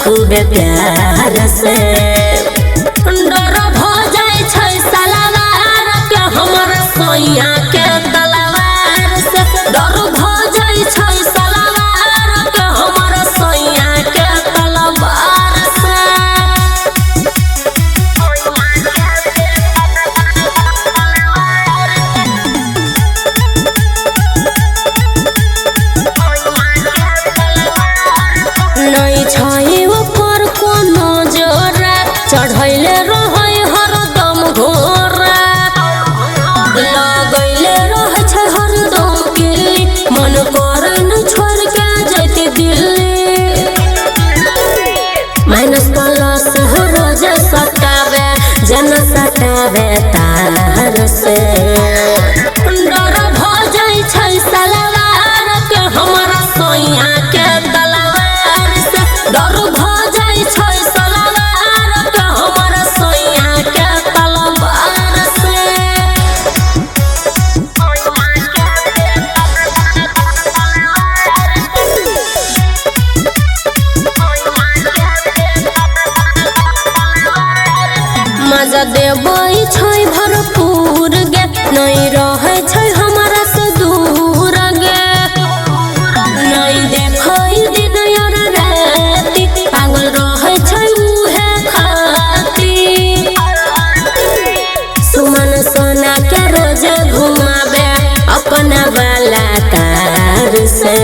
खूबे प्यार से डर भ जाए छै सलवार के हमर सोइया के तलवार से डर भ जाए छै सलवार के हमर सोइया के तलवार से नहीं छै ऊपर कोनो जोरा चढ़ैले रहै हरदम घोरा लगैले रहै छै हरदम किल्ली मन करे न छोड़ के जैते दिल्ली माइनस प्लस रोज सटावे जन सटावे तार से डर भ जाए छै सलवार के हमरा सोइया के तलवार से डर भ जाए छै सलवार के हमरा सोइया के तलवार से मजा देबै छै भरपूर गे नहीं रहै छै हमरा से दूर गे नहीं देखै दिन और राति पागल रहै छै उहे खाती सुमन सोना के रोज घुमावे अपना वाला कार से।